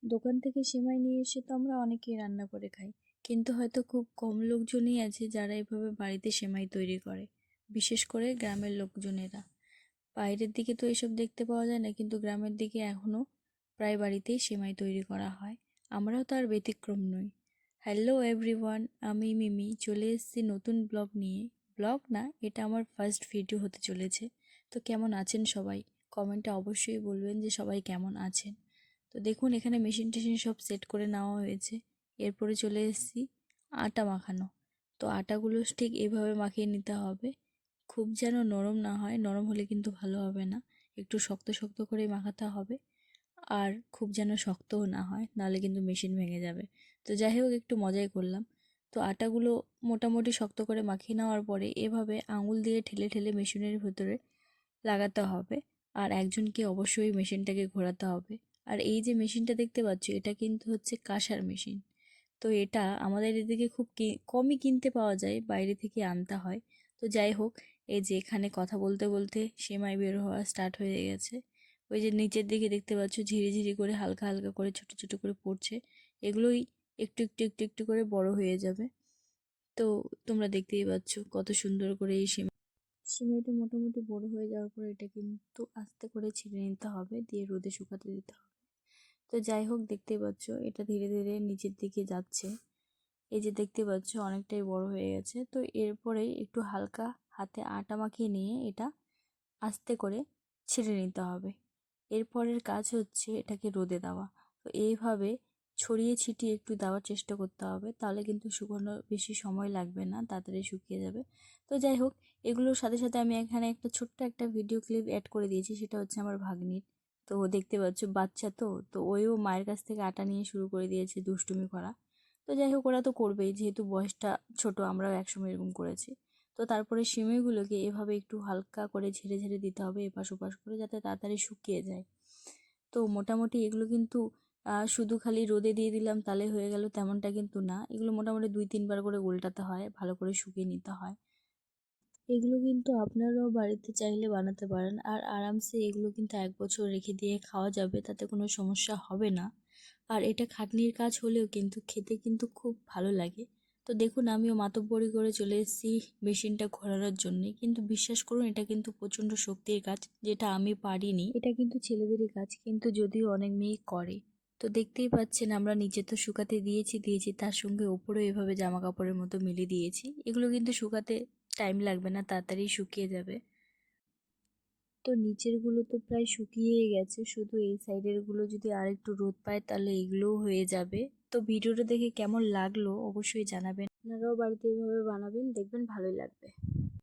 দোকান থেকে সেমাই নিয়ে এসে তো আমরা অনেকেই রান্না করে খাই, কিন্তু হয়তো খুব কম লোকজনই আছে যারা এভাবে বাড়িতে সেমাই তৈরি করে, বিশেষ করে গ্রামের লোকজনেরা। বাইরের দিকে তো এসব দেখতে পাওয়া যায় না, কিন্তু গ্রামের দিকে এখনও প্রায় বাড়িতেই সেমাই তৈরি করা হয়। আমরাও তো আর ব্যতিক্রম নই। হ্যালো এভরিওয়ান, আমি মিমি চলে এসেছি নতুন ব্লগ নিয়ে। ব্লগ না, এটা আমার ফার্স্ট ভিডিও হতে চলেছে। তো কেমন আছেন সবাই? কমেন্টে অবশ্যই বলবেন যে সবাই কেমন আছেন। তো দেখুন, এখানে মেশিন টেশিন সব সেট করে নেওয়া হয়েছে। এরপরে চলে এসেছি আটা মাখানো। তো আটাগুলো ঠিক এভাবে মাখিয়ে নিতে হবে, খুব যেন নরম না হয়, নরম হলে কিন্তু ভালো হবে না। একটু শক্ত শক্ত করে মাখাতে হবে, আর খুব যেন শক্তও না হয়, নাহলে কিন্তু মেশিন ভেঙে যাবে। তো যাই হোক, একটু মজাই করলাম। তো আটাগুলো মোটামুটি শক্ত করে মাখিয়ে নেওয়ার পরে এভাবে আঙুল দিয়ে ঠেলে ঠেলে মেশিনের ভেতরে লাগাতে হবে, আর একজনকে অবশ্যই মেশিনটাকে ঘোরাতে হবে। আর এই যে মেশিনটা দেখতে পাচ্ছ, এটা কিন্তু হচ্ছে কাঁসার মেশিন। তো এটা আমাদের এদিকে খুব কমই কিনতে পাওয়া যায়, বাইরে থেকে আনতে হয়। তো যাই হোক, এই যে এখানে কথা বলতে বলতে সেমাই বের হওয়া স্টার্ট হয়ে গেছে। ওই যে নিচের দিকে দেখতে পাচ্ছ ঝিরিঝিরি করে হালকা হালকা করে ছোট ছোট করে পড়ছে। এগুলোই একটু একটু একটু একটু করে বড় হয়ে যাবে। তো তোমরা দেখতেই পাচ্ছ কত সুন্দর করে এই সিমাইটা মোটামুটি বড় হয়ে যাওয়ার পর এটা কিন্তু আস্তে করে ছিঁড়ে নিতে হবে, দিয়ে রোদে শুকাতে দিতে হবে। তো যাই হোক, দেখতেই পাচ্ছ এটা ধীরে ধীরে নিচের দিকে যাচ্ছে। এই যে দেখতে পাচ্ছ অনেকটাই বড় হয়ে গেছে। তো এরপরে একটু হালকা হাতে আটা মাখিয়ে নিয়ে এটা আস্তে করে ছেড়ে নিতে হবে। এরপরের কাজ হচ্ছে এটাকে রোদে দেওয়া। তো এইভাবে ছড়িয়ে ছিটিয়ে একটু দেওয়ার চেষ্টা করতে হবে, তাহলে কিন্তু শুকানো বেশি সময় লাগবে না, তাড়াতাড়ি শুকিয়ে যাবে। তো যাই হোক, এগুলোর সাথে সাথে আমি এখানে একটা ছোট্ট একটা ভিডিও ক্লিপ অ্যাড করে দিয়েছি, সেটা হচ্ছে আমার ভাগ্নির। তো দেখতে পাচ্ছ বাচ্চা, তো ওইও মায়ের কাছ থেকে আটা নিয়ে শুরু করে দিয়েছে দুষ্টুমি করা। তো যাই হোক, ওরা তো করবেই, যেহেতু বয়সটা ছোট, আমরাও একসময় এরকম করেছি। তো তারপরে সিমাইগুলোকে এভাবে একটু হালকা করে ঝেড়ে ঝেড়ে দিতে হবে এপাশ ওপাশ করে, যাতে তাড়াতাড়ি শুকিয়ে যায়। তো মোটামুটি এগুলো কিন্তু শুধু খালি রোদে দিয়ে দিলাম তাহলে হয়ে গেল তেমনটা কিন্তু না, এগুলো মোটামুটি 2-3 বার করে উল্টাতে হয়, ভালো করে শুকিয়ে নিতে হয়। এগুলো কিন্তু আপনারাও বাড়িতে চাইলে বানাতে পারেন, আর আরামসে এগুলো কিন্তু 1 বছর রেখে দিয়ে খাওয়া যাবে, তাতে কোনো সমস্যা হবে না। আর এটা খাটনির কাজ হলেও কিন্তু খেতে কিন্তু খুব ভালো লাগে। তো দেখুন, আমিও মাতব্বরি করে চলে এসেছি মেশিনটা ঘোরানোর জন্যে, কিন্তু বিশ্বাস করুন এটা কিন্তু প্রচণ্ড শক্তির কাজ, যেটা আমি পারিনি। এটা কিন্তু ছেলেদেরই কাজ, কিন্তু যদিও অনেক মেয়ে করে। তো দেখতেই পাচ্ছেন, আমরা নিচে তো শুকাতে দিয়েছি, তার সঙ্গে ওপরেও এভাবে জামা কাপড়ের মতো মিলিয়ে দিয়েছি। এগুলো কিন্তু শুকাতে টাইম লাগবে না, তাড়াতাড়ি শুকিয়ে যাবে। তো নিচের গুলো তো প্রায় শুকিয়েই গেছে, শুধু এই সাইডের গুলো যদি আর একটু রোদ পায় তাহলে এগুলোও হয়ে যাবে। তো ভিডিওটা দেখে কেমন লাগলো অবশ্যই জানাবেন। আপনারাও বাড়িতে এইভাবে বানাবেন, দেখবেন ভালোই লাগবে।